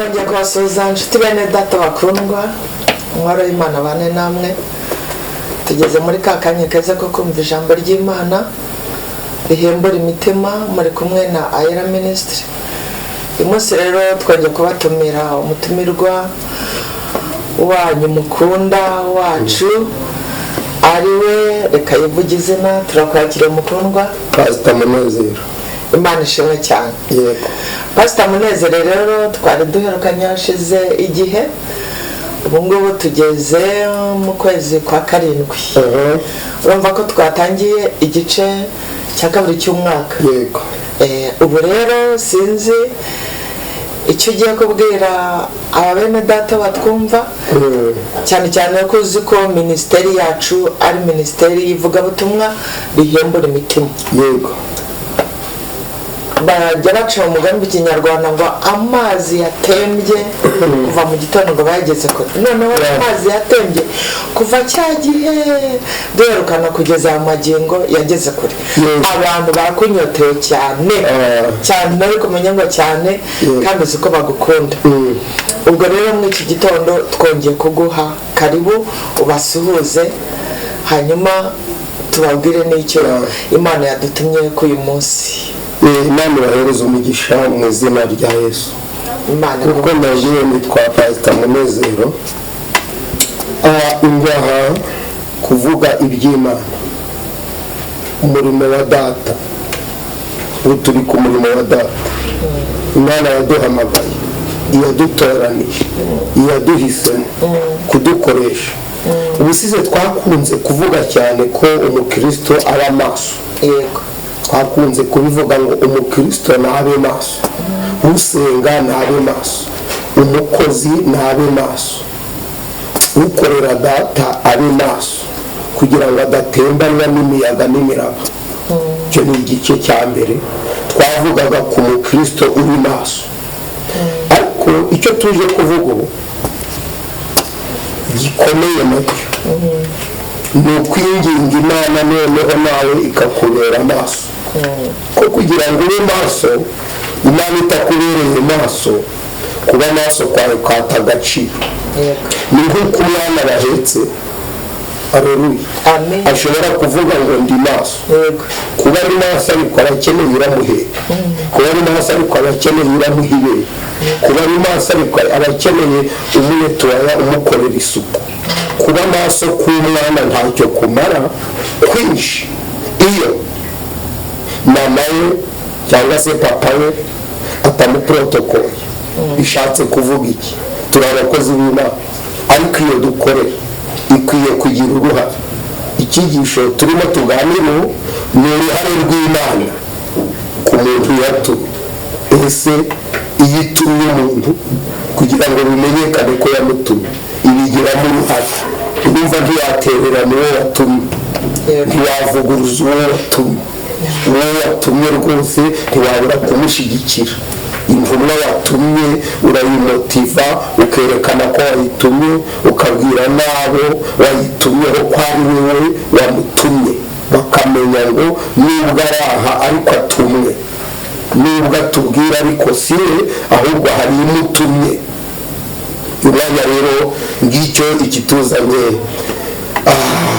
twongeye kubasuhuza inshuti bene data bakundwa, umwaro w'Imana bane namwe. Tugeze muri ka kanya keza ko kumva ijambo ry'Imana rihembura imitima, muri kumwe na Ayera Ministry. Uyu munsi rero twongeye kubatumira umutumirwa wanyu mukunda wacu, ariwe reka yivuge izina. Turakwakira mukundwa Pastor Munezero. Imana ishimwe cyane. Yego. Pastor Munezero rero twari duherukanye hashize igihe, ubu ngubu tugeze mu kwezi kwa karindwi. Urumva ko twatangiye igice cya kabiri cy'umwaka. Yego. Ubu rero sinzi icyo ugiye kubwira abene data batwumva, cyane cyane ko uzi ko minisiteri yacu ari minisiteri y'ivugabutumwa rihembura imitima. Yego. Bajya baca umugambi w'ikinyarwanda ngo amazi yatembye kuva mu gitondo ngo bayageze kure. Noneho amazi yatembye kuva cya gihe duherukana kugeza amagingo yageze kure. Abantu barakunyotewe cyane cyane, nari kumenya ngo cyane, kandi uzi ko bagukunda. Ubwo rero muri iki gitondo twongeye kuguha karibu, ubasuhuze, hanyuma tubabwire n'icyo Imana yadutumye ku uyu munsi. Imana ibahereze umugisha mu izina rya Yesu. Kuko nagiye nitwa Pastor Munezero, ngaha kuvuga iby'Imana, umurimo wa data. Ubu turi ku murimo wa data. Imana yaduhamagaye, iyadutoranije, iyaduhisemo kudukoresha. Ubusize twakunze kuvuga cyane ko umukristo aba maso. Yego. Twakunze kubivuga ngo umukristo nabe maso, usenga nabe maso, umukozi nabe maso, ukorera data abe maso, kugira ngo adatembanwa n'imiyaga n'imiraba. Icyo ni igice cya mbere twavugaga ku mukristo uri maso. Ariko icyo tuje kuvuga ubu gikomeye nacyo ni ukwinginga Imana noneho nawe ikakubera maso. Ko kugira ngo ube maso, Imana itakubereye maso, kuba maso kwawe kwata agaciro. Ni nk'uko umwana bahetse, Haleluya, ashobora kuvuga ngo ndi maso. Kuba ari maso ariko abakeneye iramuhera, kuba ari maso ariko abakeneye iramuhibera, kuba ari maso ariko abakeneye umuyetuwaya umukorera isuku. Kuba maso k'umwana ntacyo kumara kwinshi iyo mama we cyangwa se papa we atamuprotokole. Bishatse kuvuga iki? Turi abakozi b'Imana, ariko iyo dukorera ikwiye kugira uruhare. Icyigisho turimo tuganira ni uruhare rw'Imana ku muntu yatumye. Ese iyo itumye umuntu kugira ngo bimenyekane ko yamutumye, ibigiramo uruhare. Urumva ntiyatererana uwo yatumye, ntiwavuguruza uwo yatumye. Uwo yatumye rwose ntiwabura kumushyigikira. Intumwa watumye urayimotiva, ukerekana ko wayitumye, ukabwira n'abo wayitumyeho ko ari wowe wamutumye, bakamenya ngo nubwo ari aha ariko atumwe, nubwo atubwira ariko si we, ahubwo hari imutumye. Umwanya rero ngicyo ikituzanye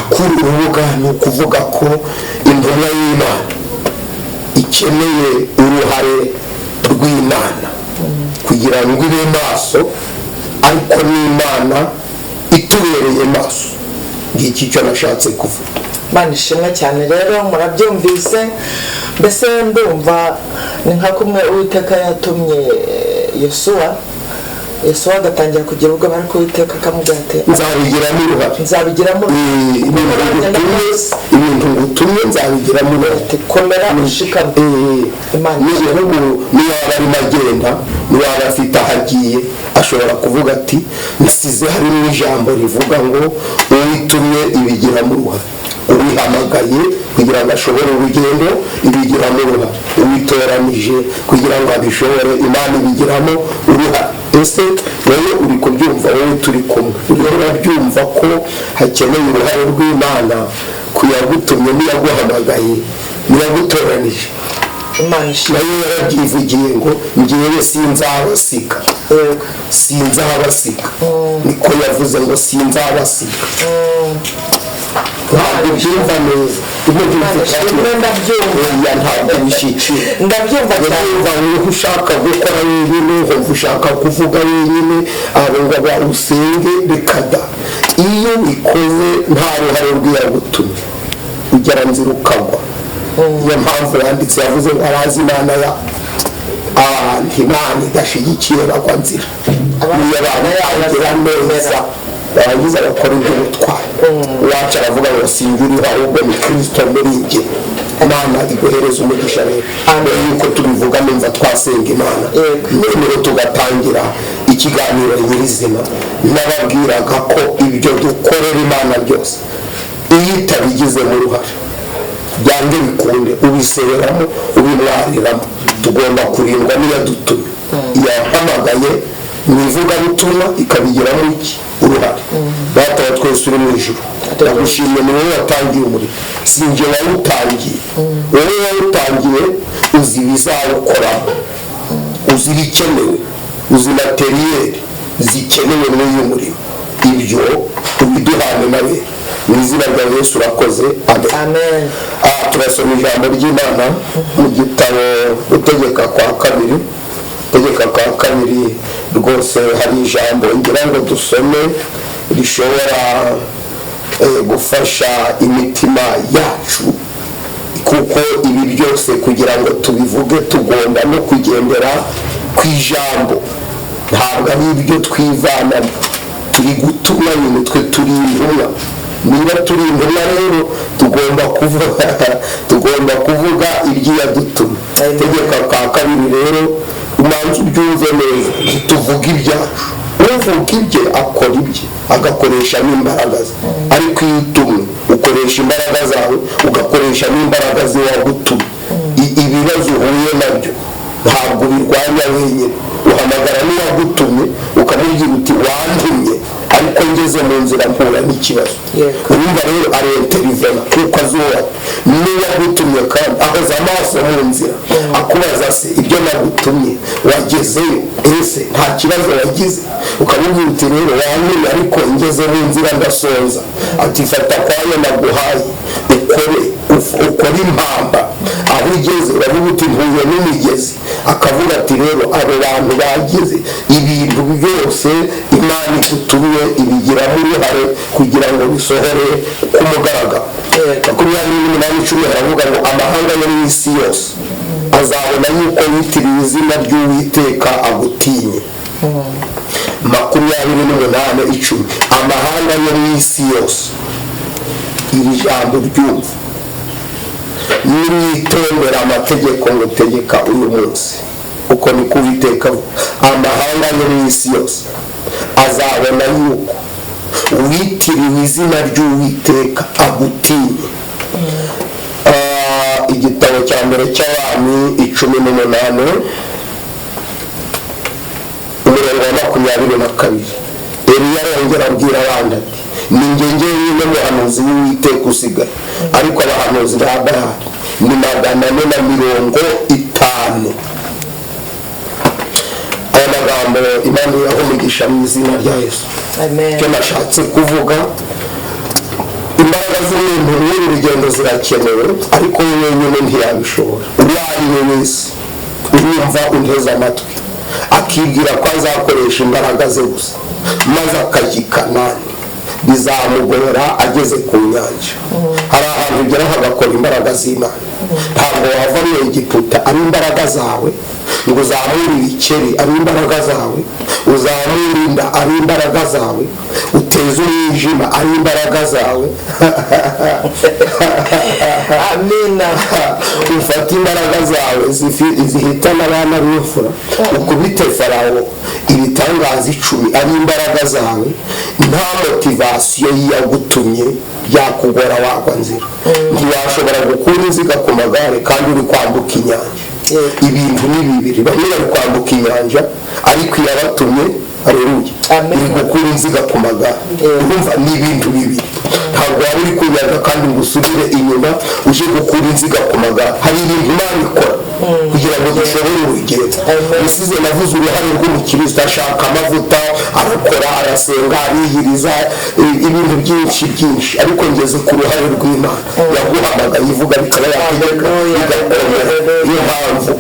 kuri urubuga ni ukuvuga ko intumwa y'Imana ikeneye uruhare rw'Imana kugira ngo ibe maso, ariko n'Imana itubereye maso. Ngiki cyo nashatse kuvuga. Imana ishimwe cyane. Rero murabyumvise, mbese ndumva ni nka kumwe Uwiteka yatumye Yosuwa agatangira kugira ubwo bari Uwiteka akamubwira ati nzabigiramo uruhare, nzabigiramo ibintu ngutumye nzabigiramo uruhare. Komera ushikame. N'igihugu niwaba arimo agenda, niwaba afite aho agiye, ashobora kuvuga ati nsize harimo ijambo rivuga ngo uwitumye ibigiramo uruhare. Uwihamagaye kugira ngo ashobore urugendo, ibigiramo uruhare. Uwitoranije kugira ngo abishobore, Imana ibigiramo uruhare. Ese wowe uri kubyumva? Wowe turi kumwe urabyumva ko hakeneye uruhare rw'Imana kuyagutumye, niyaguhamagaye, niyagutoranije. Imana ishimwe. Nayo yarabyivugiye ngo ngewe sinzabasiga. sinzabasiga. Niko yavuze ngo sinzabasiga. Ntabwo byumva neza. Ntabwo bishyikira. Ndabyumva cyane. Niba ushaka gukora wenyine, wumva ushaka kuvuga wenyine, abo ngabo usenge reka da. Iyo bikoze nta ruhare rw'iyagutumye ugera nzira ukagwa. Niyo mpamvu yanditse yavuze ngo arazi Imana ya Imana idashyigikiye bagwa nzira. Niyo abantu yagira neza barangiza bakora iby'ubutwari. Uwacu aravuga ngo sinjuriho ahubwo ni Kristo muri njye. Imana iguhereza umugisha rero. Yuko tubivuga numva twasenga Imana. Noneho tugatangira ikiganiro nyirizina. Nababwiraga ko ibyo dukorera Imana byose iyo itabigizemo uruhare byange bikunde ubisereramo ubimwariramo. Tugomba kurindwa n'iyadutumye. Yahamagaye mu ivugabutumwa ikabigiramo iki uruhare. Data wa twese uri mu ijuru, ndagushimye ni wowe watangiye umurimo, si njye wawutangiye. Wowe wawutangiye uzi ibizawukoramo, uzi ibikenewe, uzi materiyeri zikenewe muri uyu murimo. Ibyo ubiduhane nawe mu izina rya Yesu urakoze. Amen. Turasoma ijambo ry'Imana mu gitabo Gutegeka kwa kabiri. Gutegeka kwa kabiri rwose hari ijambo ngira ngo dusome rishobora gufasha imitima yacu, kuko ibi byose kugira ngo tubivuge tugomba no kugendera ku ijambo. Ntabwo ari ibyo twivanamo, turi gutumwa nyine twe turi intumwa. Niba turi intumwa rero tugomba kuvuga iby'iyadutumye. Tegeka kwa kabiri rero umanza ubyumve neza, tuvuga ibyacu. Uvuga ibye akora ibye agakoresha n'imbaraga ze. Ariko iyo utumwe ukoresha imbaraga zawe ugakoresha n'imbaraga ze wagutumye. Ibibazo uhuye nabyo ntabwo birwanya wenyine, uhamagara n'uwagutumye ukamubwira uti wantumye ariko ngeze mu nzira mpura n'ikibazo. Urumva rero arenterivena kuko azuba n'uwagutumye kandi ahoza amaso mu nzira akubaza se ibyo nagutumye wagezeyo, ese nta kibazo wagize? Ukamubwira uti rero wantumye ariko ngeze mu nzira ndasoza. Ati fata kwayo naguhaye ukore impamba, aho ugeze uravuga uti mpuye n'imigezi. Akavuga ati rero abo bantu bagize ibintu byose Imana itutumye ibigiramo uruhare kugira ngo bisohore ku mugaragaro. 28:10 haravuga ngo amahanga yo mu isi yose azabona yuko witiriwe izina ry'Uwiteka agutinye. 28:10 amahanga yo mu isi yose. Iri jambo ryumva nitondera amategeko ngo tegeka uyu munsi, uko ni ko Uwiteka amahanga yo mu isi yose azabona yuko witiriwe izina ry'Uwiteka agutinye. Igitabo cya mbere cy'Abami 18 umurongo wa 22. Eliya arongera abwira abandi ati ni njye njyenyine muhanuzi w'Uwiteka usigaye, ariko abahanuzi ba Bahali ni 450. Aya magambo Imana yahumigisha mu izina rya Yesu. Amen. Icyo nashatse kuvuga, imbaraga z'umuntu n'uru rugendo zirakenewe, ariko wenyine ntiyabishobora. Uwo ari we wese urumva unteze amatwi akibwira ko azakoresha imbaraga ze gusa maze akajya i Kanani, bizamugora ageze ku nyanja. Hari ahantu ugera hagakora imbaraga z'Imana. Ntabwo wava mu Egiputa ari imbaraga zawe, ngo uzamure ibikeri ari imbaraga zawe, uzamure inda ari imbaraga zawe, uteze umwijima ari imbaraga zawe. Amina. Ufata imbaraga zawe zihitana abana b'imfura, ukubite Farawo ibitangaza 10 ari imbaraga zawe. Nta motivasiyo yagutumye yakugora wagwa nzira. Ntiwashobora gukura inziga ku magare kandi uri kwambuka inyanja. Ibintu ni bibiri, bamwe bari kwambuka inyanja ariko iyabatumye, haleluya, iri gukura inziga ku magare. Urumva ni ibintu bibiri. ntabwo waba uri kunyaga kandi ngo usubire inyuma uje gukura inziga ku magara. hari ibintu Imana ikora kugira ngo dushobore urugendo. Usize navuze uruhare rw'umukristo, ashaka amavuta, arakora, arasenga, ariyiriza, ibintu byinshi byinshi, ariko ngeze ku ruhare rw'Imana yaguhamagaye ivuga bikaba yategeka bigakomera. Niyo mpamvu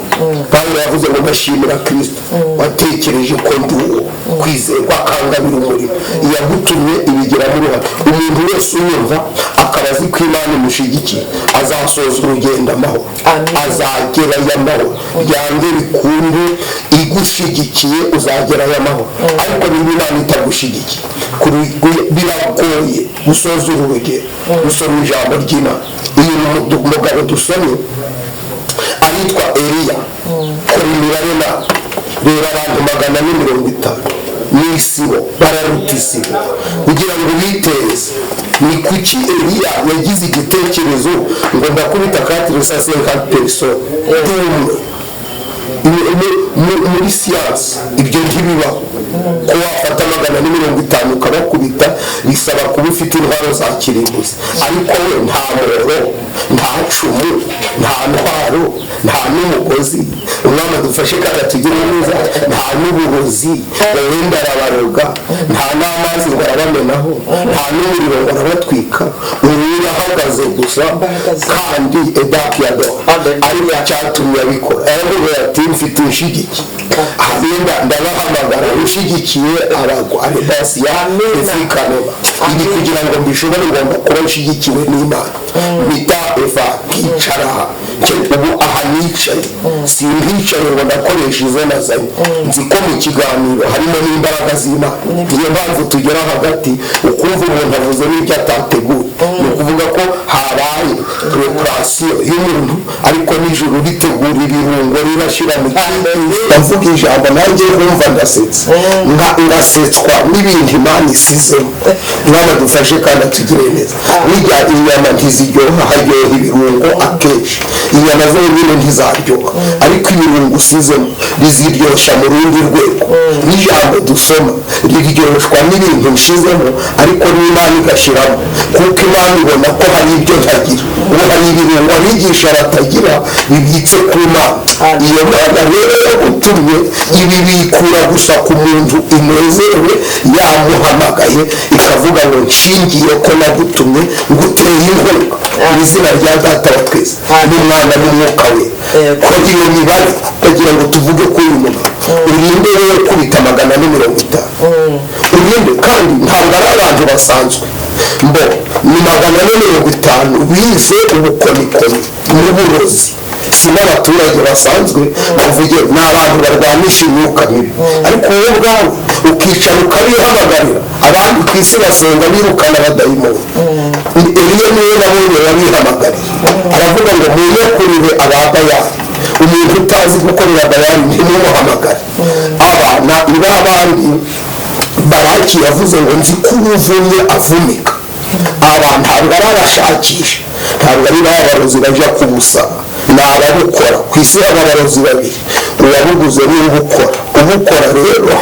Pawulo yavuze ngo ndashimira Kristo watekereje ko ndi uwo kwizerwa akangabira umurimo, yagutumye ibigiramo uruhare. Umuntu wese uyumva akaba azi ko Imana imushyigikiye azasoza urugendo amahoro, azagerayo amahoro. Byange bikunde igushyigikiye uzagerayo amahoro, ariko niba Imana itagushyigikiye biragoye gusoza uru rugendo. Dusoma ijambo ry'Imana. Uyu mugabo dusomye aritwa Eliya, kora imibare na rero abantu 450 n'isibo bararuta isibo kugira ngo biteze. Ni kuki Eliya yagize igitekerezo ngo ndakubita 450 personnes muri siyansi? Ibyo ntibibaho. Ko wafata 450 ukabakubita bisaba kuba ufite intwaro za kirimbuzi, ariko we nta muriro, nta cumu, nta ntwaro, nta n'umugozi. Umwami adufashe kandi atugire neza, nta n'uburozi wenda arabaroga, nta n'amazi ngo arabamenaho, nta n'umuriro ngo arabatwika. Uyu ahagaze gusa kandi edakiyado ari cyatumye abikora. Aravuga ati mfite ushigiki ahenda ndabahamagara ushigikiye abagwa aredasi ya Afrikaneba. Ibi kugira ngo mbishobore ngomba kuba ushigikiwe n'Imana. Bita eva kicara ubu aha nicaye, simbicaye ngo ndakoresha izo nazanye. Nzi ko mu kiganiro harimo n'imbaraga z'Imana. Niyo mpamvu tugera hagati ukumva umuntu avuze n'ibyo atateguye. Ni ukuvuga ko habaye preparation y'umuntu, ariko n'ijuru ritegura ibirungo rirashira mu kintu. Ndavuga ijambo nanjye kumva ndasetsa, ngasetswa n'ibintu Imana isizemo. Imana dufashe kandi atugire neza. Bijya inyama ntiziryoha, haryoha ibirungo akenshi. Inyama zonyine ntizaryoha, ariko ibirungo usizemo biziryoshya mu rundi rwego. N'ijambo dusoma riryoshwa n'ibintu nshizemo, ariko n'Imana igashiramo, kuko Imana ibona ko hari ibyo ntagira. Ubu hari ibirungo abigisha batagira bibitse ku Imana. Iyo Mana rero yagutumye ibi bikura gusa ku muntu inezerewe yamuhamagaye, ikavuga ngo nshingiye ko nagutumye nguteye inkunga mu izina rya Data wa twese n'Umwana n'Umwuka we. Ko iyo mibare kugira ngo tuvuge ko uyu mugabo urinde rero kubita 450 urinde, kandi ntabwo ari abantu basanzwe mbo ni 450 bize ubukonikoni n'uburozi. Si n'abaturage basanzwe bavuge n'abantu barwanisha imyuka mibi, ariko wowe ubwawe ukicara ukabihamagarira. Abandi ku isi basenga birukana abadayimoni. Eliya niwe nabonye yabihamagariye, aravuga ngo muyakurire ababayani. Umuntu utazi gukorera bayani ntimumuhamagare. Abana niba abandi Baraki yavuze ngo nzi ko uvumye avumika. Abantu ntabwo arabashakisha, ntabwo ari babarozi bajya kubusaba, ni ababukora. Ku isi ababarozi babiri, uwabuguze n'ubukora. Ubukora rero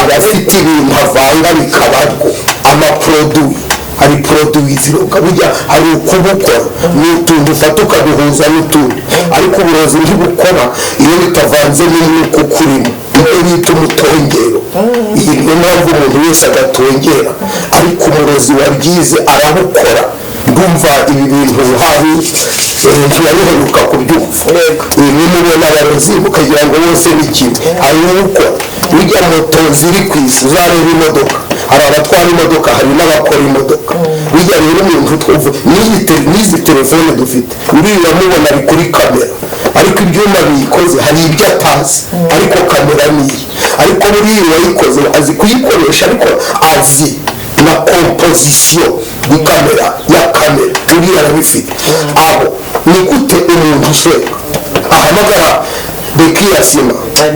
aba afite ibintu avanga bikabarwo amaproduwi. Hari produwi ziroga, burya hari ukubukora n'utuntu ufata ukaduhuza n'utundi, ariko uburozi ntibukora iyo bitavanze n'umwuka ukurimo. Iyo bita umutongero. Iyi niyo mpamvu umuntu wese agatongera, ariko umurozi wabyize arabukora. Ndumva ibi bintu hari ntiyabiheruka kubyumva. Ibi mubona abarozi mukagira ngo bose ni kimwe, hari ubukora. Burya moto ziri ku isi uzareba imodoka, hari abatwara imodoka, hari n'abakora imodoka. Burya rero umuntu twumva n'izi telefone dufite, uriya mubona ari kuri kamera, ariko ibyuma biyikoze hari ibyo atazi, ariko kamera niyi. Ariko buriya wayikoze azi kuyikoresha, ariko azi na composition y'kamera ya kamera, uriya arabifite. Aho ni gute umuntu useka ahamagara bekiyasima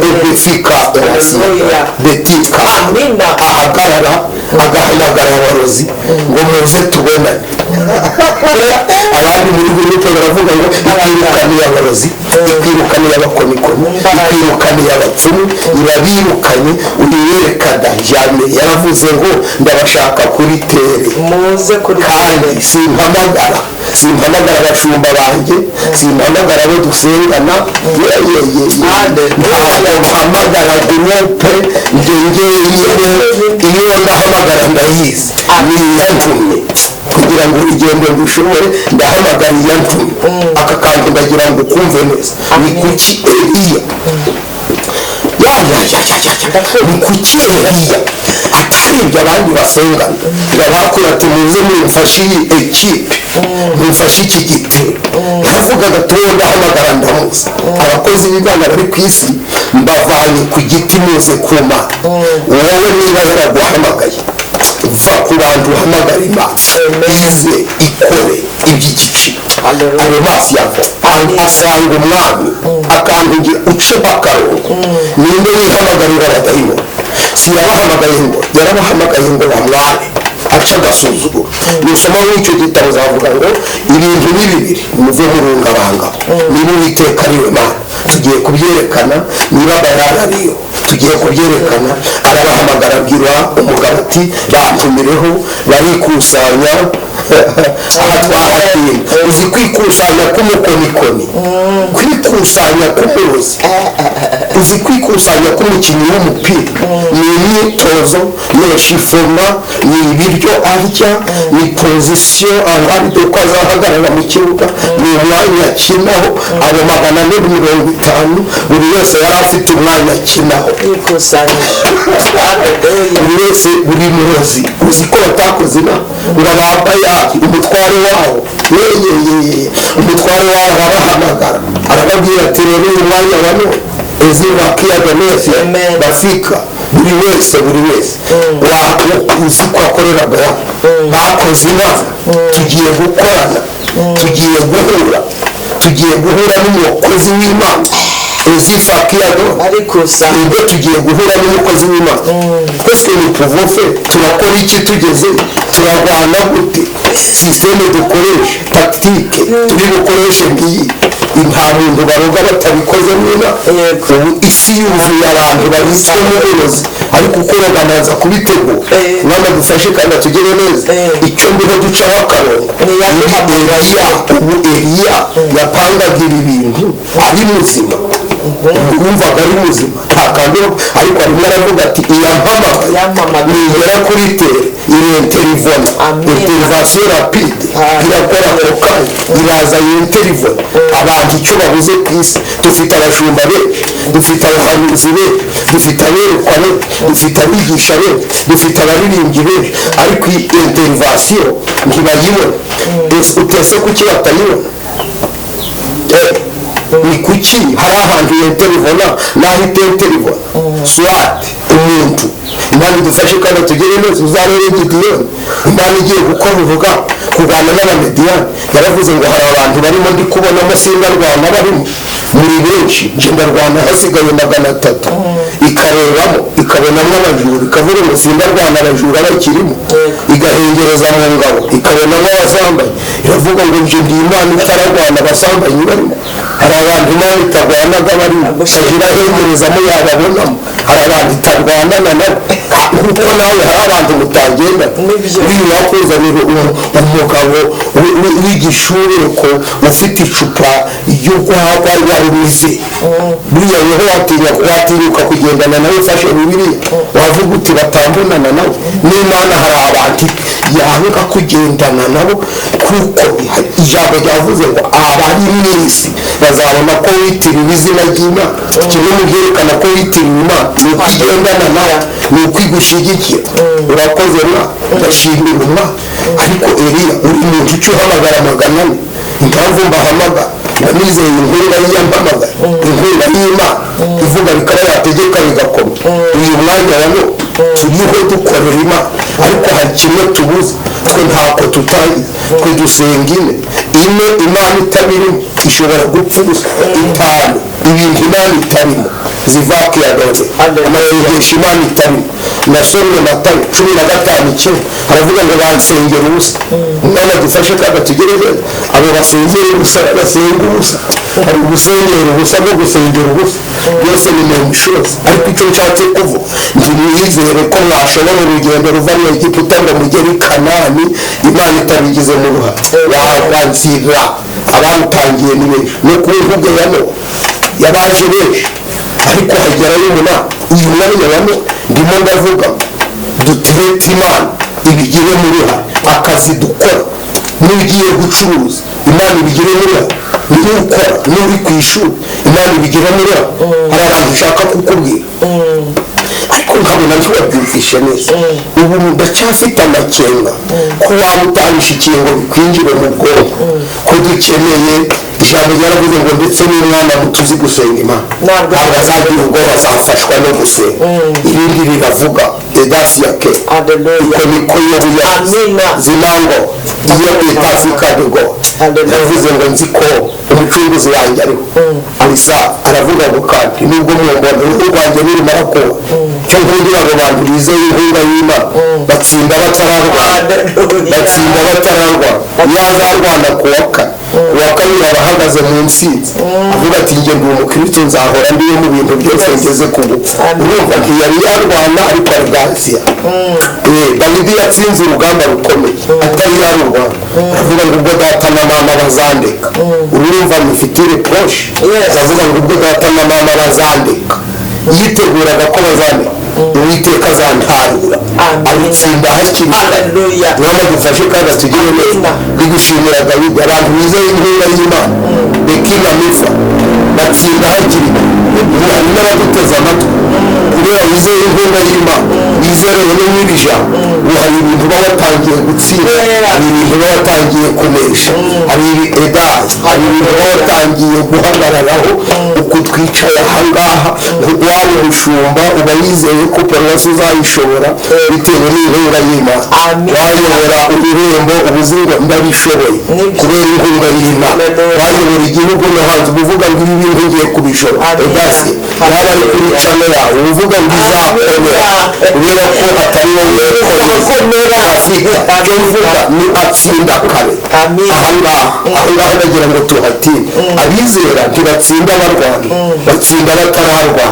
ebefika erasima betika ahagarara agahamagara abarozi ngo muze tubonane abandi muri gurupe baravuga ngo ikwirukaniye abarozi ikwirukaniye abakonikoni ikwirukaniye abapfumu irabirukanye uyiyerekana jame yaravuze ngo ndabashaka kuri tere muze kuri kandi simpamagara abashumba banjye simpamagara abo dusengana ntabwo mpamagara gurupe ngengeye iyo ndahamagara ndayizi niyantumye kugira ngo urugendo rushobore ndahamagara iyantumye aka kantu ndagira ngo ukumve neza ni kuki Eliya ni kuki Eliya atarebye abandi basengana yabakura ati muze mumfashe iyi ekipe mumfashe iki gitero yavugaga tuwo ndahamagara ndamuzi abakozi b'Imana bari ku isi mbavanye ku giti muze kuma wowe niba yaraguhamagaye va ku bantu uhamagara Imana ize ikore iby'igiciro ayo mazi yava asanga umwami akantugira uceho akarongo ninde yihamagarira abadayimoni si yabahamagaye ngo yarabahamagaye ngo bamware aca agasuzuguro nisoma w'icyo gitabo zavuga ngo ibintu ni bibiri muve murungabanga niba Uwiteka ari we Mana tugiye kubyerekana niba Bayali ariyo tugiye kubyerekana arabahamagara abwira umugabo ati bantumireho barikusanya aha twahatinda uzi kwikusanya k'umukonikoni kwikusanya k'umurozi uzi kwikusanya k'umukinnyi w'umupira ni imyitozo yeshifoma ni ibiryo arya ni pozisiyo ahari uko azahagarara mu kibuga ni umwanya akinaho abo 450 buri wese yari afite umwanya akinaho buri wese buri murozi uzi ko batakoze inama urababayaki umutware wawo umutware wawo arabahamagara arababwira ati rero uyu mwanya wa none ejo bakiyaga neza bafika buri wese uzi ko akorera Bayali bakoze inama tugiye gukorana tugiye guhura n'umukozi w'Imana ezifakiyago ariko ubwo tugiye guhura n'umukozi w'Imana twese ni puvofe turakora iki tugeze turarwana gute systeme dukoresha tactique turi bukoreshe ngiyi nta muntu baroga batabikoze neza ubu isi yuzuye abantu babisemo uburozi ariko ukoroga naza kubitegura Imana dufashe kandi tugere neza icyo ndiho ducaho akarongo ubu Eliya yapangaga ibi bintu ari muzima wumvaga ari muzima ntakandiro ariko arimo aravuga ati iyampamagaye nigera kuri tere irenterivona interivasiyo rapide irakora ako kanya iraza yenterivona abantu icyo babuze ku isi dufite abashumba benshi dufite abahanuzi benshi dufite aberekwa benshi dufite abigisha benshi dufite abaririmbyi benshi ariko iyi interivasiyo ntibayibona utese kuki batayibona ni kuki hari ahantu yenterivona naho itenterivona swati umuntu Imana idufashe kandi tugere neza uzarebe Gideyoni Imana igiye gukora uvuga kurwana n'abamediyani yaravuze ngo hari abantu barimo ndi kubonamo sindarwana barimo muri benshi nje ndarwana hasigaye 300 ikarebamo ikabonamo abajura ikavuga ngo sindarwana abajura bakirimo igahengereza mu ngabo ikabonamo abasambanyi iravuga ngo nje ndi Imana itararwana abasambanyi barimo hari abantu Imana itarwanaga barimo agira hengerezamo yababonamo hari abantu itarwanana nabo kuko nawe hari abantu mutagenda biriya wakuzanira umugabo w'igishuri ko ufite icupa y'urwagwa yarumize buriya niho watinyuka kugendana nawe ufashe Bibiliya wavuga uti batambonana nawe n'Imana hari abantu yanga kugendana nabo kuko ijambo ryavuze ngo abari mw'isi bazabona ko witiriwe izina ry'Imana kimwe mu byerekana ko witiriwe Imana ni ukugendana nawe ni ukwigushyigikira urakoze na ndashimira Imana ariko Eliya uri muntu icyo uhamagara 400 impamvu mbahamagara nizeye inkuru yampamagara inkuru y'Imana ivuga bikaba yategeka bigakoma uyu mwanya wa none turiho dukorera Imana ariko hari kimwe tubuze, twe ntako tutazi, twe dusenga ine imana itabirimo ishobora gupfa ubusa, itanu ibintu imana itarimo zivakiyadode, amasengesho imana itarimo. Nasomye Matayo 15:9 haravuga ngo bansengera ubusa. Umwana dufashe kandi tugereze abo basengera ubusa basenga ubusa, hari gusengera ubusa no gusengera ubusa, byose ni mu mishozi. Ariko icyo nshatse kuvuga ndi mwizere ko mwashobora urugendo ruva mu Egiputa ngo mugere i Kanani imana itabigize mu ruhare. Waganzira abamutangiye ni benshi, no ku mvugo ya Nowa yabaje benshi, ariko hagerayo umunani. Uyu mwanya wa Nowa ndimo ndavuga duterete imana ibigire mu ruhare, akazi dukora n'ugiye gucuruza imana ibigire mu ruhare, n'ukora n'uri ku ishuri imana ibigire mu ruhare. hari abantu ushaka kukubwira ariko nkabona ntiwabyumvishe neza. ubu ndacyafite amakenga ko waba utanisha ikingo bikwinjire mu bwonko, ko dukeneye ijambo ryaravuze ngo ndetse n'umwana muto uzi gusenga imana ntabwo azagira ubwoba, azafashwa no gusenga. irindi riravuga edasi ya ke uko niko yobu yavuze zinango iyo etafikadugo yavuze ngo nzi ko umucunguzi wanjye ariho arisa. aravuga ngo kandi nubwo mwumbona uruhu rwanjye nirumara kuba cyo nkundira abo bantu bizeye inkunga y'imana batsinda batararwana, batsinda batararwana. yazarwana ku wa kane, ku wa kabiri abahagaze mu nsinzi avuga ati njye ndi umukristo nzahora ndiwe mu bintu byose ngeze ku gupfa. urumva ntiyari yarwana ariko aragasiya. Dawidi yatsinze urugamba rukomeye atari yarurwana, aravuga ngo ubwo data na mama bazandeka. urumva mufite reproche, aravuga ngo ubwo data na mama bazandeka, yiteguraga ko bazandeka uwiteka azantarura abitsinda hakiri kare. mwama dufashe kandi atugire neza. bigushimira Dawidi, abantu bizeye inkunga y'imana bekina mifa batsinda hakiri kare. hari n'abaduteze amatwi kubera bizeye inkunga y'imana, bizerewe n'iri jambo. hari ibintu baba batangiye gutsinda, hari ibintu baba batangiye kunesha, hari edayi, hari ibintu baba batangiye guhagararaho. uku twicaye ahangaha waba umushumba uba yizeye ko paruwasi uzayishobora bitewe n'inkunga y'imana. wayobora ururembo ubuzi ngo ndabishoboye kubera inkunga y'imana. wayobora igihugu no hanze uvuga ngo ibi bintu ngiye kubishobora. edasi yaba ari kuri cano yawe uvuga ngo izakomera kubera ko atari wowe ukomera afite icyo mvuga ni atsinda kare. ahangaha bagira ngo tuhatinde. abizera ntibatsinda barwana, batsinda batararwana.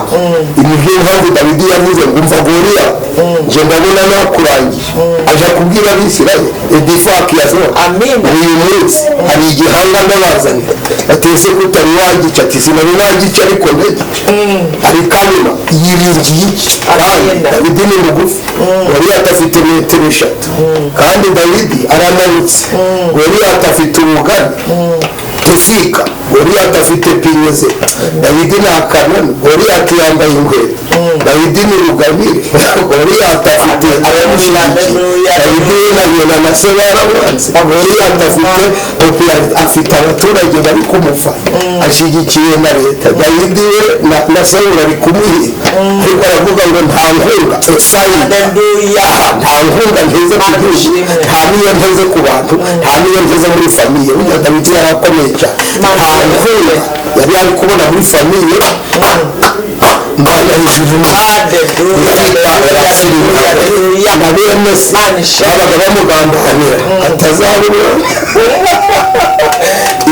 niyo mpamvu Dawidi yavuze ngo umva Goliya nje ndabona nakurangije, aja kubwira abisirayeli edifaki yazora uyu munsi hari igihanga ndabazanira. atese kutari wagica, ati sinari nagica ariko ndagica. hari kanuma yiringiye iki kandi Dawidi ni mugufi. Goliya afite metero 3 kandi Dawidi aranarutse. Goliya afite ubugari tufika, Goliya afite pinyeze. Dawidi ni akanani, Goliya yambaye inkweto. Dawidi ni rugamire, Goliya afite abamushyigikiye. Dawidi na na se baramwanze. Goliya afite abaturage bari kumufata, ashyigikiye na leta. Dawidi na Sawuli ari kumuhiga, ariko aravuga ngo nta nkunga nta nkunga nteze ku gihugu, nta niyo nteze ku bantu, nta niyo nteze muri famiye. burya Dawidi yarakomeye cyane, nta nkunga yari ari kubona muri famiye. Imana hejuru na bene se babaga bamugambanira atazabura.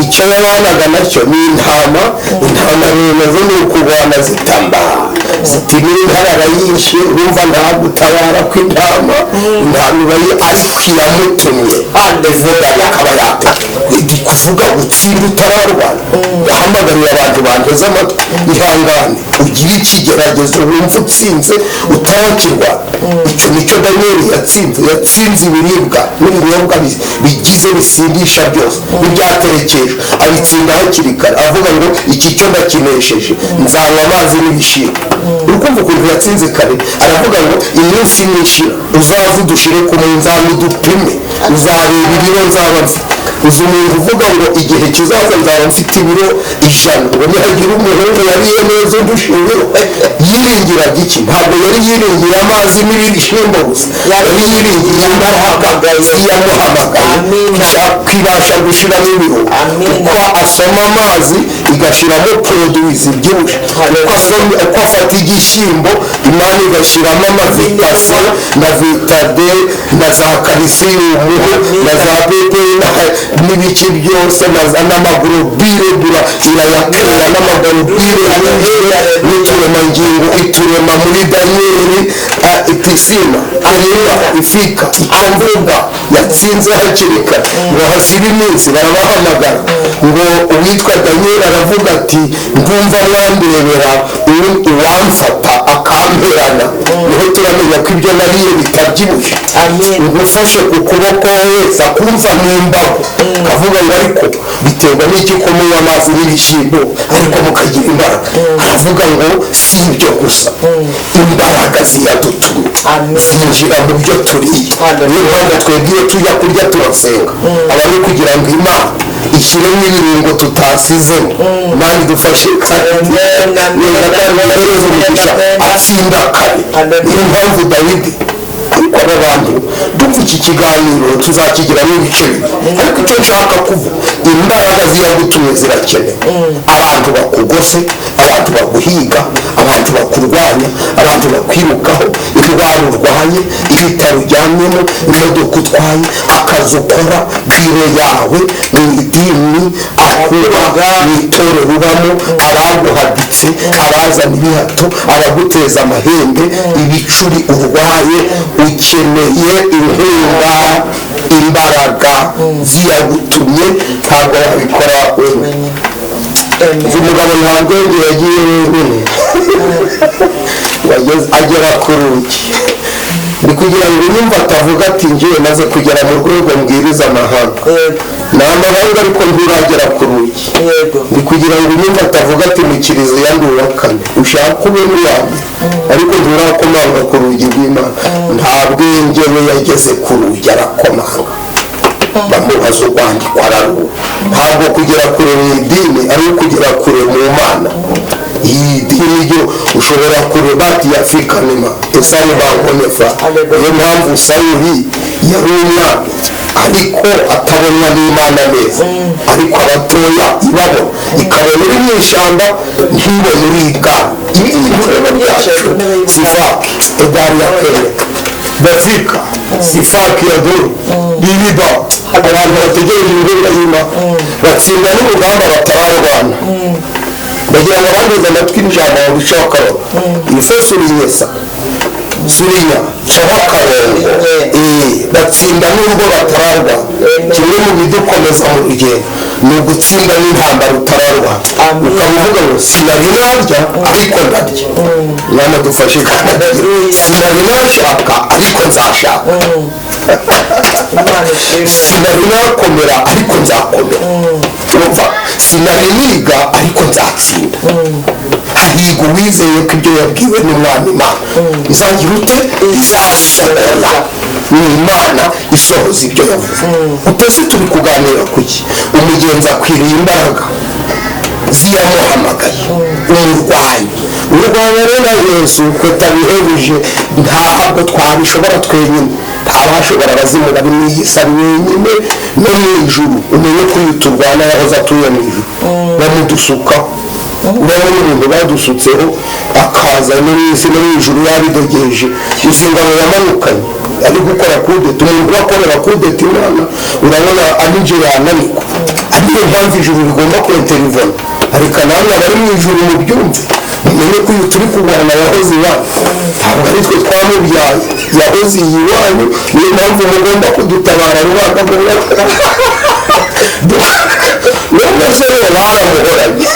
icyo yabonaga nacyo ni intama. intama nazo ni ukurwana zitamba zitinira intarara yishe. urumva nta gutabara kw'intama, intama iba ariko iyamutumye ivuga akaba yata kuvuga gutsinda utararwana. yahamagariye abantu banteze amatwi, ihangane ugire ikigeragezo wumva utsinze utarakirwana. icyo nicyo Daniyeli yatsinze ibiribwa n'ibinyobwa bigize bisindisha byose n'ibyaterekejwe, abitsinda hakiri kare. avuga ngo iki cyo ndakinesheje, nzanywa amazi n'ibishimbo. urukumva ukuntu yatsinze kare. aravuga ngo iminsi nishira uzaze udushire ku munzani dupime, uzareba ibiro nzaba mfite. uzi umuntu uvuga ngo igihe kizaza nzaba mfite ibiro 100, ngo nihagira umuhungu yariye neza undusha ibiro. Yiringiraga iki? Ntabwo yari yiringiye amazi n'ibishyimbo gusa, yari yiringiye imbaraga ziyamuhamagaye kwibasha gushiramo ibiro, kuko asoma amazi igashiramo produits zibyibushye, uko afata igishyimbo Imana igashiramo amavitase na vitade na za kalisiyumu na za bp n'ibiki byose n'amaglobule irayatera n'amaglobule n'uturemangingo iturema muri Daniyeli itisima areba ifika ikamvuga yatsinze hakiri kare ngo hasiba iminsi barabahamagara ngo uwitwa Daniyeli aravuga ati ndumva mwandebera uwamfata akamperana. Niho turamenya ko ibyo nariye bitabyibushye. ngufashe ku kuboko wese akumva mu imbago kavuga ngo ariko biterwa n'iki ko munywa amazi n'ibishyimbo ariko mukagira imbaraga. aravuga ngo si ibyo gusa, imbaraga ziyadutumye zinjira mu byo turiye. niyo mpamvu twebwe iyo tujya kurya turasenga aba ari kugira ngo Imana ishyiremo ibirungo tutasizemo. Imana idufashe kandi atsinda kare. niyo mpamvu Dawidi ariko aba bantu dupfa iki kiganiro tuzakigiramo ibice bibiri, ariko icyo nshaka kuvuga imbaraga ziyagutumye zirakenewe. abantu bakugose, abantu baguhiga, abantu bakurwanya, abantu bakwirukaho, indwara urwaye, ibitaro uryamyemo, imodoka utwaye, akazi ukora, biro yawe, mu idini akubaga, mu itorero ubamo, abaguhaditse, abazana ibihato, abaguteza amahembe, ibicuri urwaye, ukeneye inkunga, imbaraga ziyagutumye, ntabwo wabikora wenyine. uyu mugabo nta bwenge yagiye wenyine agera ku rugi. ni kugira ngo yumve atavuga ati ngiye maze kugera mu rwego mbwiriza amahanga. ni amahanga ariko nturagera ku rugi. ni kugira ngo yumve atavuga ati mu kiliziya ndi uwa kane, ushaka ube n'uwambere ariko nturakomanga ku rugi rw'Imana. nta bwenge we yageze ku rugi arakomanga, bamubaza urwandiko araruha. ntabwo kugera kure mu idini ari ukugera kure mu Mana. iyi dini ryo ushobora kureba ati yafikanima esani bankonefa. niyo mpamvu Sawuli yari umwami ariko atabonwa n'Imana neza, ariko abatoya ibabona, ikabona uri mu ishyamba ntibone uri igana. ibi bintu rero byacu sifaki edari ya kenya bafika sifaki ya dore bibiba abantu bategereje ibiribwa y'Imana batsinda n'urugamba batararwana. bagira ngo bageze amatwi n'ijambo mu bice w'akarongo ife surinyesa surinya cyangwa akarongo batsinda n'urwo batararwana. kimwe mu bidukomeza mu rugendo ni ugutsinda n'intambara utararwana. ukamuvuga ngo sinari narya ariko ndarya. Imana dufashe kandi sinari nashaka ariko nzashaka. sinari nakomera ariko nzakomera. urumva, sinari niga ariko nzatsinda. higa uwizeye ko ibyo yabwiwe n'Umwami Imana izagira ute izasohoza. ni Imana isohoza ibyo yavuze. utese turi kuganira kuki umugenzi akwiriye imbaraga ziyamuhamagaye. umurwanyi rero na Yesu ko tabihebuje ntabwo twabishobora twenyine. ntabashobora abazimu bari mu iyi si ari wenyine no mu ijuru. umenye ko uyu turwana yahoze atuye mu ijuru bamudusukaho. urabona ibintu badusutseho akaza no mu isi no mu ijuru yabidogeje. izi ngabo yamanukanye ari gukora kudeta. umuntu urakorera kudeta Imana urabona aninjira yananirwa. ariyo mpamvu ijuru rigomba kwenterivona. ariko namwe abari mu ijuru mubyumve, mumenye ko uyu turi kurwana yahoze iwanyu, ntabwo ari twe twamubyaye, yahoze iyi iwanyu. niyo mpamvu mugomba kudutabara rubanda mu mwaka. nubwo se rero baramuhoranye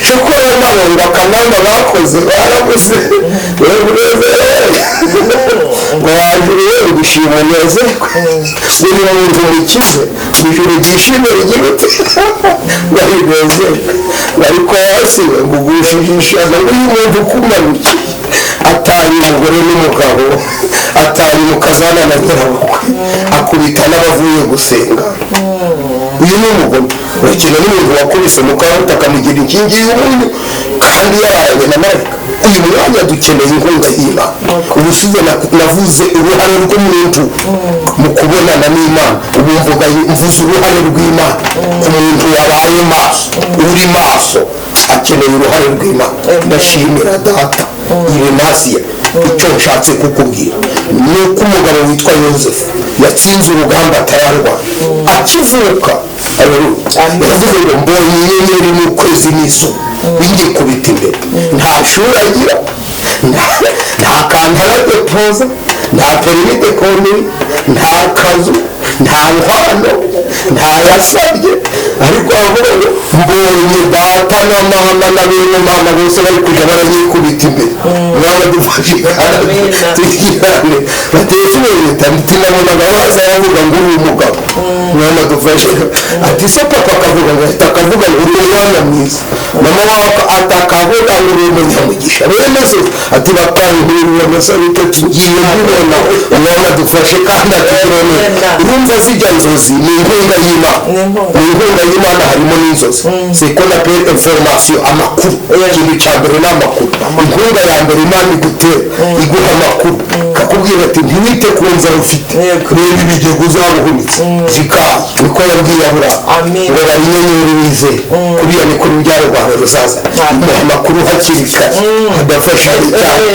shokora nabo ngo akanama bakoze barabuze ngo waje rero gushima unezerwe uri mu nzu mukize ijuru ryishime rigira ute barinezerwe. ariko hasi ngo ugushisha ngo uyu muntu ukumanukiye ataye umugore n'umugabo atari mu kazana na nyirabukwe akubita n'abavuye gusenga. Uyu ni umugome. Urakina n'umuntu wakubise mu kabuta akamugira inkingi y'umunyu kandi yararanye na marayika. Uyu mwanya dukeneye inkunga y'Imana. Ubushize navuze uruhare rw'umuntu mu kubonana n'Imana. Ubu mvuze uruhare rw'Imana ku muntu wabaye maso, uri maso akeneye uruhare rw'Imana. Ndashimira data Irenasiya. Icyo nshatse kukubwira ni uko umugabo witwa Yozefu yatsinze urugamba atararwana akivuka. Yavuze ngo mbonye inyenyeri n'ukwezi n'izuba bingikubita imbere. Nta shuri agira, nta kantu aradepoza, nta perimi konti, nta kazu, nta nkwano, nta yasabye, ariko avuga ngo mbonye data na mama na bene mama bose bari kujya baranyikubita imbere. Mwana dufashe tukirane bateze leta nitinabonaga baza bavuga ngo uri umugabo. Mwana dufashe ati so papa akavuga ngo akavuga ngo uri umwana mwiza, mama wawe atakavuga ngo uri umunyamugisha. Bene se ati batangiriye amasabito tugiye kubona. Mwana dufashe kandi atugirane urumva zijya inzozi ni inkunga y'Imana. Ni inkunga y'Imana harimo n'inzozi. C'est qu'on appelle information, amakuru. Ikintu cya mbere ni amakuru. Inkunga ya mbere Imana igutera iguha amakuru kakubwira ati ntiwite ku nzara ufite, reba ibigega uzabuhunitse zikaha. Niko yabwiye Aburahamu ngo bari inyenyeri wizeye kuriya ni ku rubyaro rwawe ruzaza. Muha amakuru hakiri kare adafasha cyane.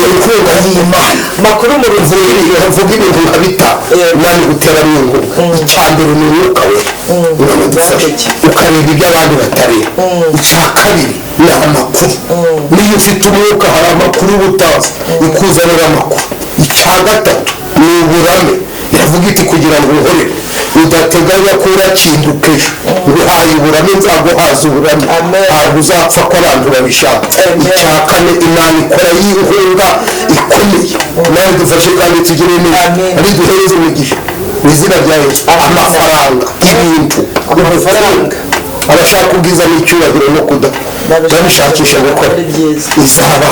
Inkunga y'Imana makuru mu ruvuri havuga ibintu nka bita Imana igutera n'inkunga. Icya mbere ni umwuka we ukareba ibyo abandi batareba. Icya kabiri ni amakuru. Niyo ufite umwuka hari amakuru utazi ikuzanira amakuru. Icya gatatu ni uburame. Iravuga iti kugira ngo uhore udateganya ko urakinduka ejo uhaye uburame nzaguhaza uburame ntabwo uzapfa ko abantu babishaka. Icya kane Imana ikora y'inkunga ikomeye. Nawe dufashe kandi tugire neza ari duhereze umugisha mu izina rya Yesu. Amafaranga, ibintu, amafaranga abashaka ubwiza n'icyubahiro no babishakisha gukora izaba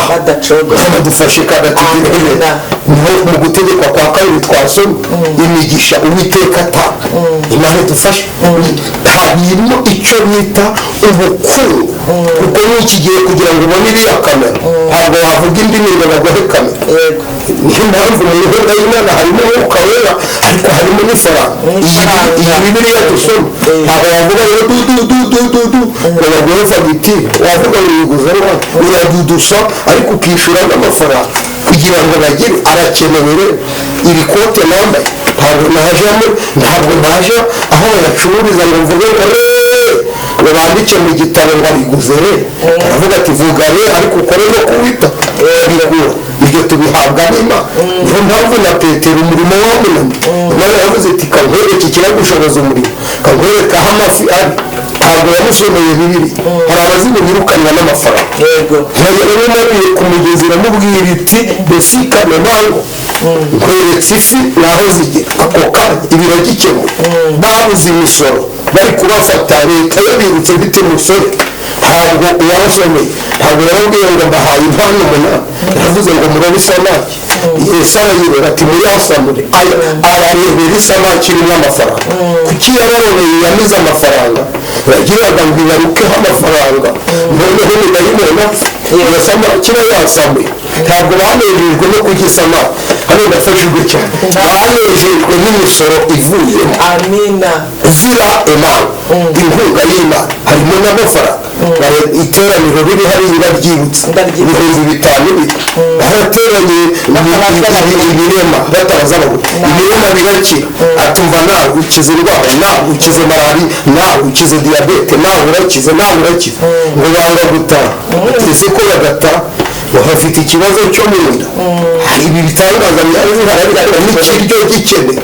badufashe kandi tugire neza. Mu gutegekwa kwa kabiri twasomye imigisha Uwiteka atanga. Imana idufashe harimo icyo bita ubukungu kuko n'iki gihe kugira ngo ubone iriya kamera ntabwo wavuga indimi ngo baguhe kamera. Niyo mpamvu mu inkunga y'Imana harimo umwuka wera ariko harimo n'ifaranga. Iyi Bibiliya dusoma ntabwo wavuga ngo dududududu ngo baguhe fagitire, wavuga ngo uyiguze nawe uradudusa ariko ukishyura n'amafaranga kugira ngo bagire. Arakenewe rero iri kote nambaye ntabwo naje aho bayacururiza ngo mvuge ngo bandike mu gitabo ngo ariguze rero. Aravuga ati vuga rero ariko ukore no kuwita bigura. Ibyo tubihabwa n'Imana. Niyo mpamvu na Petero umurimo wamunaniye Imana yavuze iti kankwereke ikiragushoboza umurimo, kankwereke aho amafi ari. Ntabwo yamusomeye Bibiliya. Hari abazimu birukanwa n'amafaranga. Rero nabiye ku mugezi iramubwira iti besikane mango nkweretse ifi naho zigera ako kanya ibiragikemuye. Babuze imisoro bari kubafata leta yabirutse bite umusore ntabwo yabasomeye. Ntabwo yarabwiye ngo mbahaye impano umunani, yaravuze ngo murobe isamaki. Yesu arayirora ati muyasamure ararebera isamaki irimo amafaranga. Kuki yarororeye yamize amafaranga yagiraga ngo ibarukeho amafaranga noneho nidayimena iyo samaki yasamuye. Ntabwo banejejwe no kurya isamaki, hano ndafashijwe cyane. Banejejwe n'imisoro ivuyemo. Amina. Zira Imana inkunga y'Imana harimo n'amafaranga. Iteraniro riri hariya ryibutse ibihumbi 5 barateranye ibirema batabaza abagore ibirema birakira. Atumva nawe ukize indwara, nawe ukize malariya, nawe ukize diyabete, nawe urakize, nawe urakize. Ngo banga gutaha ese ko bagataha bafite ikibazo cyo mu nda. Hari ibi bitangaza byaje hararikora n'ikiryo gikene.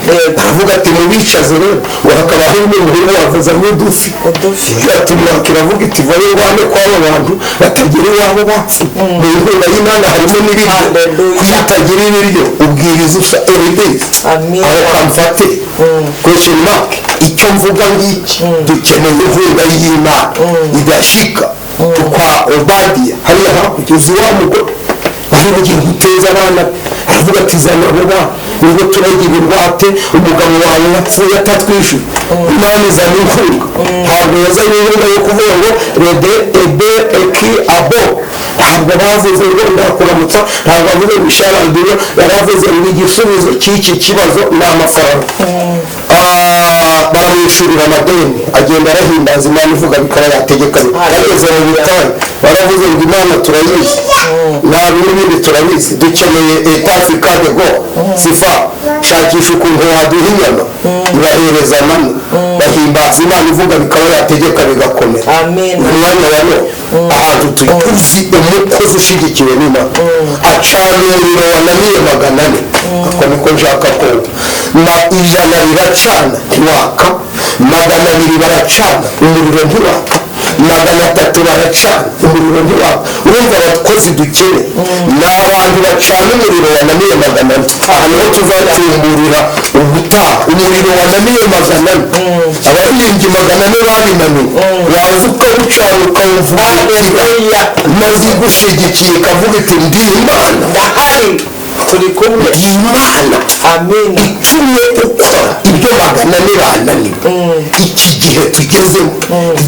Aravuga ati mubicaze rero ngo hakaba hari n'umuhungu wavuza n'udufi. Gatuma kiravuga iti vayo rwande kw'abo bantu batagira iwabo bapfu. Mu inkunga y'Imana harimo n'ibiryo. Kuyatagira ibiryo ubwiriza usa everyday. Aho kamfate question mark. Icyo mvuga ngiki dukeneye inkunga y'Imana idashika kwa Obadiya hariya hakurya uzi wa mugore ejo ugiye guteza abana aravuga ati zana abo bana nibwo turagira ingwate umugabo wawe yapfuye atatwishyuye imana izana inkunga ntabwo yazanye inkunga yo kuvuga ngo rede ebe eki abo ntabwo bavuze ngo ndakuramutsa ntabwo bavuze ngo isharandiro yaravuze ngo igisubizo cy'iki kibazo ni amafaranga baramwishyurira amadeni agenda arahimbaza imana ivuga bikaba yategekanye bageze mu butayu baravuze ngo imana turayizi nta n'ibindi turabizi dukeneye etafika de go sifa shakisha ukuntu waduha inyama ibahereza manu bahimbaza imana ivuga bikaba yategeka bigakomera umwanya wa none ahantu tuzi umukozi ushyigikiwe n'imana acana umuriro wananiye 400 ako niko nshaka kumva na 100 riracana ntiwaka 200 baracana umuriro ntiwaka 300 baracana umuriro ntiwaka urumva abakozi dukene ni abantu bacana umuriro wananiye 400 aha niho tuzatumburira ubutaha umuriro wananiye 400 abaririmbyi 400 baninaniye waza ukawucana ukawuvugirira maze igushigikiye ikavuga iti ndi imana ndahari turi kumwe imana amen itumye ukora ibyo 400 bananiwe iki gihe tugezemo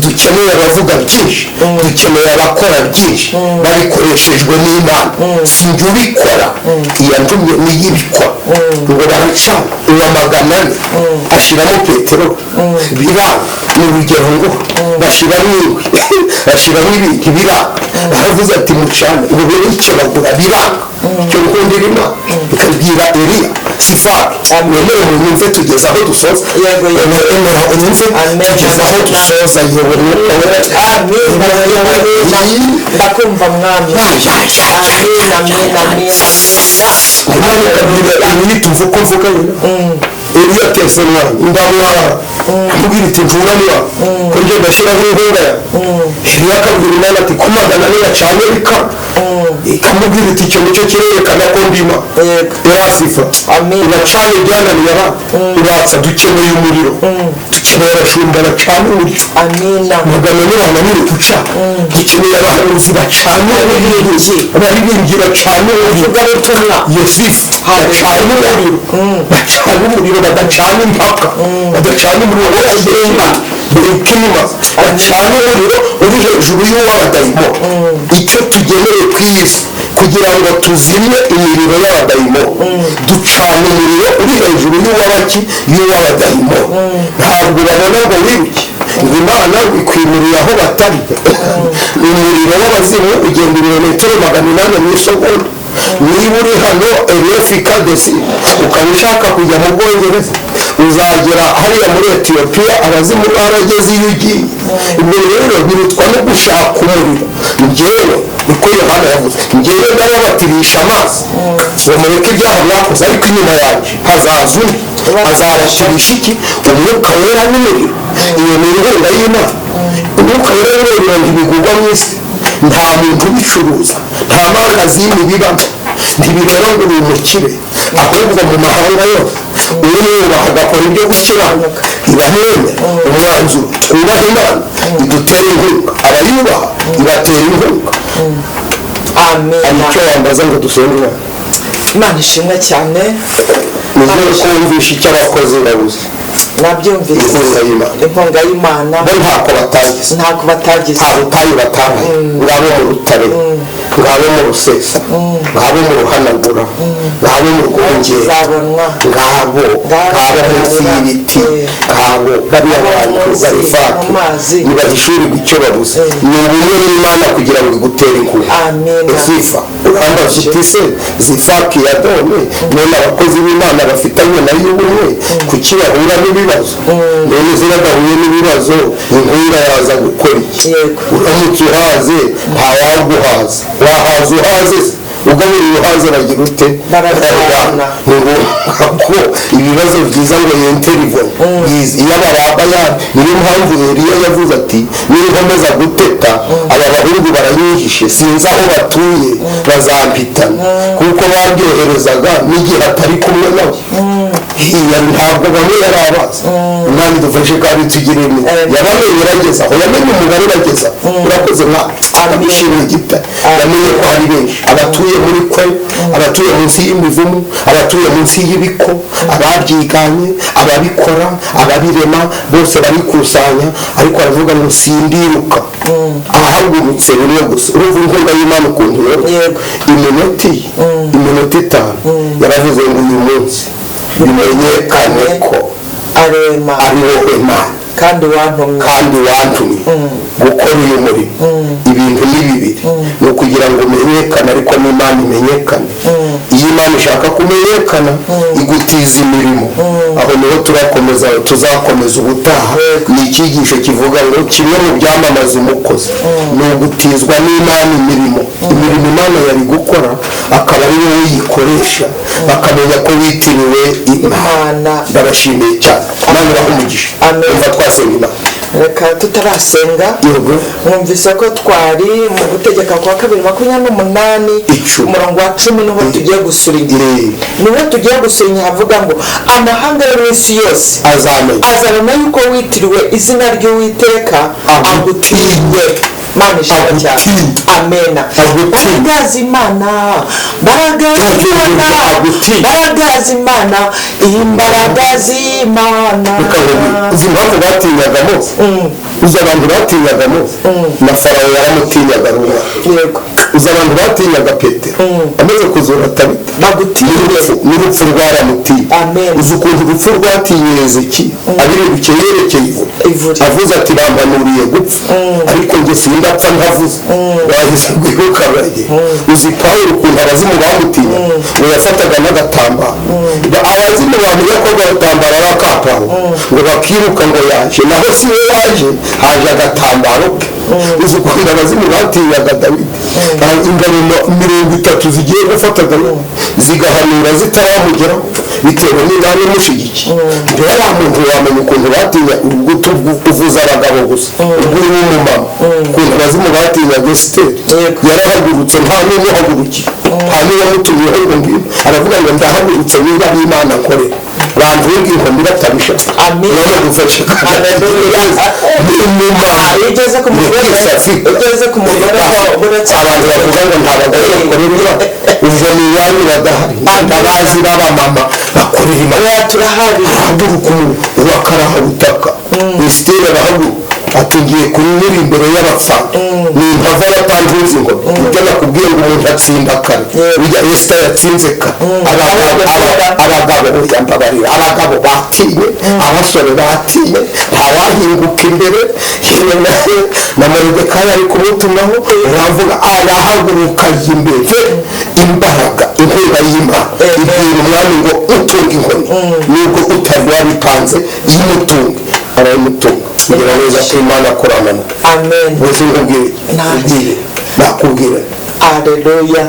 dukeneye abavuga byinshi dukeneye abakora byinshi babikoreshejwe n'imana sinjye ubikora iyandumye niyibikora ngo baracana uwa 400 ashyiramo peteroli biranga ni urugero ngo bashyiramo inkwi bashyiramo ibintu biranga baravuze ati mucana ngo bere icyo bagura biranga cyo nkundira imana ikabwira Eliya sifari mwemere munyumve tugeze aho dusoza emera unyumve tugeze aho dusoza yewe ndakumva mwami imana ikabwira Eliya tuvuga ko mvuga Eliya atese mwana ndamwara amubwira iti mvura niba ko njye ndashyiraho inkunga yawe Eliya akabwira imana ati ko 400 yacanye bikaba ikamubwira iti icyo nicyo kirerekana ko ndima yarasifa uracanye byananiye abana uratsa dukeneye umuriro dukeneye abashumba bacana umuriro 400 bananiwe guca dukeneye abahanuzi bacana abaririmbyi bacana umuriro yosifu bacana umuriro bacana umuriro badacana impaka badacana umuriro w'abagenga burikima bacana umuriro uri hejuru y'uw'abadayimo icyo tugeneye ku isi kugira ngo tuzimye imiriro y'abadayimo ducana umuriro uri hejuru y'uw'abadayimo ntabwo babona ngo wiruke ngo imana ikwimuriye aho batari umuriro w'abazimu ugenda ibirometero 800 mu isegonda niba uri hano elefika desi ukaba ushaka kujya mu bwongereza uzagera hariya muri etiyopiya abazimu barageze iyo ugiye ibyo rero birutwa no gushaka umuriro njyewe niko yohana yavuze njyewe ndababatirisha amazi ngo mureke ibyaha mwakoze ariko inyuma yanjye hazaza undi azabashirisha iki umwuka wera n'umuriro iyo ni inkunga y'imana umwuka wera n'umuriro ntibigurwa mu isi nta muntu ubicuruza nta magazini bibamo ntibibera ngo uri umukire ahubwo mu mahanga yose uwubaha agakora ibyo gukiranuka iramwemera umwanzuro twubaha imana idutera inkunga abayubaha ibatera inkunga aricyo wambaza ngo dusenge imana ishimwe cyane nizere ko wumvisha icyo abakozi babuze nabyumvise inkunga y'imana bo ntako batagize nta butayu batabaye ngabo mu rutare ngabo mu rusesa ngabo mu ruhanagura ngabo mu rwongera ngabo munsi y'ibiti ngabo bariya bantu barifati nibahishurirwa icyo babuze ni ubumwe n'imana kugira ngo igutere inkunga zifa urambaza uti se zifaki ya dome none abakozi b'imana bafitanye nayo ubumwe kuki bahura n'ibibazo none ziragahuye n'ibibazo inkunga yaza gukora iki uramutse uhaze ntawaguhaza wahaza uhaze ugaburira uhaze bagira ute bararwana ko ibibazo byiza ngo yenterivone iyo baraba yabi niyo mpamvu Eliya yavuze ati ninkomeza guteta aba bahungu baranyihishe sinzi aho batuye bazampitana kuko babyoherezaga n'igihe atari kumwe nabo ntabwo bamwe yari abazi imana idufashe kandi tugire neza yabamenye irageza aho yamenye umubare irageza urakoze mwana abishimira igita yamenye ko hari benshi abatuye muri kwe, abatuye munsi y'imivumu, abatuye munsi y'ibiko, ababyiganye, ababikora, ababirema, bose barikusanya, ariko aravuga ngo sindiruka ahagurutse rimwe gusa. urumva inkunga y'Imana ukuntu iminota 5 yaravuze ngo uyu munsi bimenyekane ko ari wowe Imana kandi wantumye gukora uyu murimo. ibintu ni bibiri, ni ukugira ngo umenyekane ariko n'Imana imenyekane. iyo Imana ishaka kumenyekana igutiza imirimo, aho niho tuzakomeza ubutaha. ni icyigisho kivuga ngo kimwe mu byamamaza umukozi ni ugutizwa n'Imana imirimo Imana yari gukora akaba ari wowe uyikoresha, bakamenya ko witiriwe Imana. ndabashimiye cyane, Imana ibahe umugisha. twasenga Imana. reka tutarasenga, mwumvise ko twari mu gutegeka kwa 2:28 umurongo wa 10 niho tugiye gusuringira havuga ngo amahanga yo mw'isi yose azabona yuko witiriwe izina ry'Uwiteka agutinye. Mana ishimwe cyane, amena. baragaza Imana, imbaraga z'Imana. uzi impamvu batinyaga Mose? uzi abantu batinyaga Mose? na Farawo yaramutinyaga rumwe. uzi abantu batinyaga Petero amaze kuzura Tabita n'urupfu rwaramutinya. uzi ukuntu urupfu rwatinye Hezekiya abirebukeye yerekeye ivure, avuze ati bampanuriye gupfa ariko njye sindapfa ntavuze. wahise kwiruka bage. uzi Pawulo ukuntu abazimu bamutinya, ngo yafataga n'agatambaro, abazimu bamenya ko agatambaro ari aka Pawulo, ngo bakiruka ngo yaje, naho si we yaje, haje agatambaro ke. uzi ukuntu abazimu batinyaga Dawidi. ingabo 30 zigiye gufata Dawidi zigahanura zitaramugeraho bitewe n'Imana imushyigikiye. mbere ya muntu wamenya ukuntu batinya urugutu uvuza abagabo gusa, uri n'umumama, ukuntu abazimu batinyaga Esiteri. yarahagurutse nta n'umuhagurukiye, nta n'uwamutumyeho ngo ngwino, aravuga ngo ndahagurutse niba ari Imana nkorera, bamvuga inkombe batabisha. none gufasha ugeze ku mugore abantu bavuga ngo nta bagore bakorera ubwo ni iwanyu badahari, abazi b'abamama bakorera Imana. haguruka uwakaraha butaka. Esiteri arahaguruka ati ngiye kunyura imbere y'abapfana nimpava batanzuza ingoma. ibyo nakubwiye ngo umuntu atsinda kare, burya Esiteri yatsinze kare. abagabo batinye, abasore batinye, ntawahinguka imbere. na Moridekayi ari kumutumaho, aravuga arahaguruka ajya imbere. imbaraga inkunga y'Imana ibwira umwami ngo utunga inkoni nubwo utari wabipanze yimutunge, arayimutunga. ngira neza ko Imana akorana na bose. nakubwira aleluya.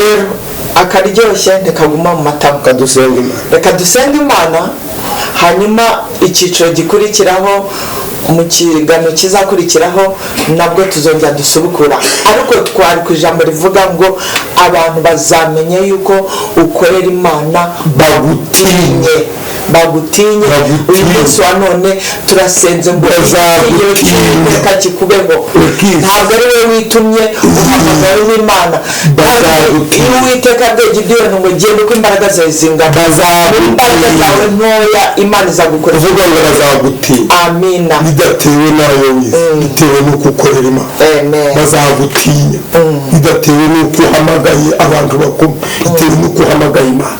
rero akaryoshye ntikaguma mu matama. reka dusenge Imana, hanyuma icyiciro gikurikiraho mu kiganiro kizakurikiraho nabwo tuzongera dusubukura, ariko twari ku ijambo rivuga ngo abantu bazamenye yuko ukorera Imana bagutinye. uyu munsi wa none turasenze ngo reka kikubeho. ntabwo ari wowe witumye, uhamagara w'Imana. iyo Uwiteka abwiye Gideyoni ngo genda uko imbaraga zawe zingana, imbaraga zawe ntoya Imana izagukorera. amina. bidatewe nayo wize, bitewe n'uko ukorera Imana. bazagutinya. bidatewe n'uko uhamagaye abantu bakuru, bitewe n'uko uhamagaye Imana.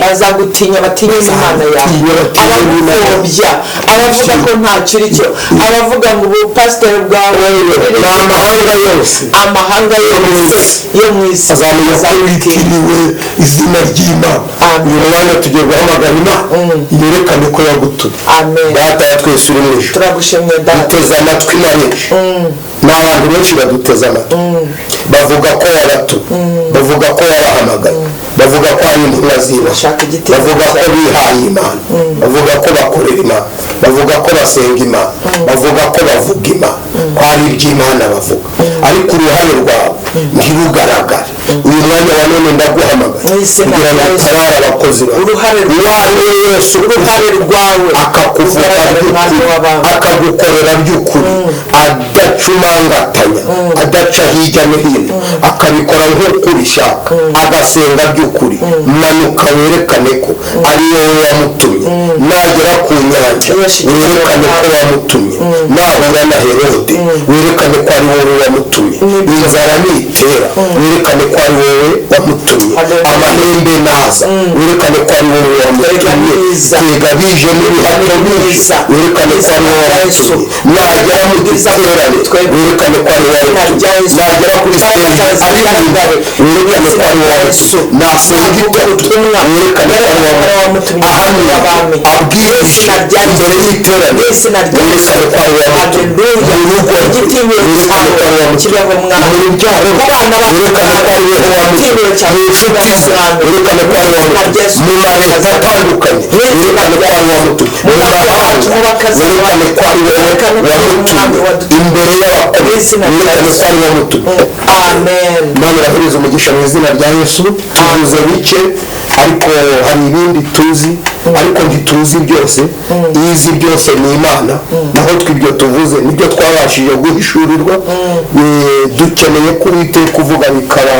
bazagutinya batinye Imana yawe. abagupfobya, abavuga ko ntacyo uri cyo, abavuga ngo ubu pasiteri bwawe amahanga yose yo mu isi azamenya ko witiriwe izina ry'Imana. uyu mwanya tugiye guhamagara Imana yerekane ko yagutumye. data ya twese uri mu ijuru, turagushimye data. duteze amatwi na benshi, n'abantu benshi baduteze amatwi, bavuga ko wabatumye, bavuga ko wabahamagaye, bavuga ko ari intumwa z'Imana, bavuga ko bihaye Imana, bavuga ko bakorera Imana, bavuga ko basenga Imana, bavuga ko bavuga Imana, ko ari iby'Imana bavuga, ariko uruhare rwawe ntirugaragare. uyu mwanya wa none ndaguhamagaye kugira ngo utabare abakozi bawe uruhare rwawe akakuvuga by'ukuri akagukorera by'ukuri adacumangatanya adaca hirya no hino akabikora nk'uko ubishaka agasenga by'ukuri manuka werekane ko ari wowe wamutumye nagera ku nyanja werekane ko wamutumye nahura na Herode werekane ko ari wowe wamutumye inzara nitera werekane ko ari wowe wamutumye amahembe naza werekane ko ari wowe wamutumye twega bije n'ibihato biza werekane ko ari wowe wamutumye nagera mu giterane werekane ko ari wowe wamutumye nagera kuri stage aririmba werekane ko ari wowe wamutumye nasenga itotumwa werekane ko ari wowe wamutumye ahanira abwirisha imbere y'iterane werekane ko ari wowe wamutumye mu rugo werekane ko ari wowe wamutumye mu rubyaro werekane ko ari wowe wamutumye mu nshuti ze werekane ko ari wowe wamutumye mu mareta atandukanye werekane ko ari wowe wamutumye mu mahanga werekane ko ari wowe wamutumye imbere y'abakozi werekane ko ari wowe wamutumye. Amen. Imana irahereza umugisha mu izina rya Yesu. Tuvuze bike ariko hari ibindi tuzi ariko ntituzi byose. Izi byose ni Imana naho twibyo tuvuze nibyo twabashije guhishurirwa. Dukeneye ko Uwiteka uvuga bikaba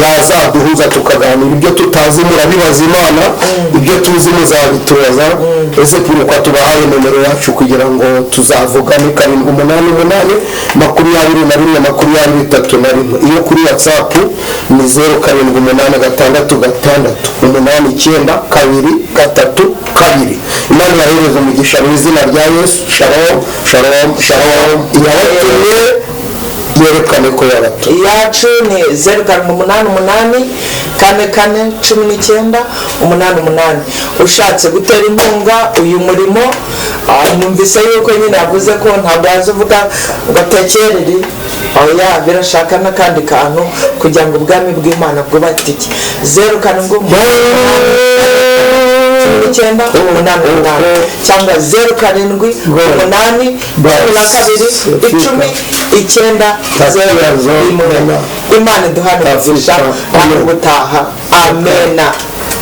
yazaduhuza tukaganira ibyo tutazi murabibaza Imana ibyo tuzi muzabitubaza. Ese kuruka tubahaye nomero yacu kugira ngo tuzavugane 788 21 iyo kuri WhatsApp ni 0786868922. Imana yahereza umugisha mu izina rya Yesu. Shalom shalom shalom. Iyabatumye yerekane ko yabato yacu ni 0788441988. ushatse gutera inkunga uyu murimo numvise yuko nyine yavuze ko ntabwo yazuvuga ngo tekerere oya birashaka n'akandi kantu kugira ngo ubwami bw'Imana bwubatike 0788 cyangwa 07821210. Imana iduhane umugisha kandi ubutaha. Amena.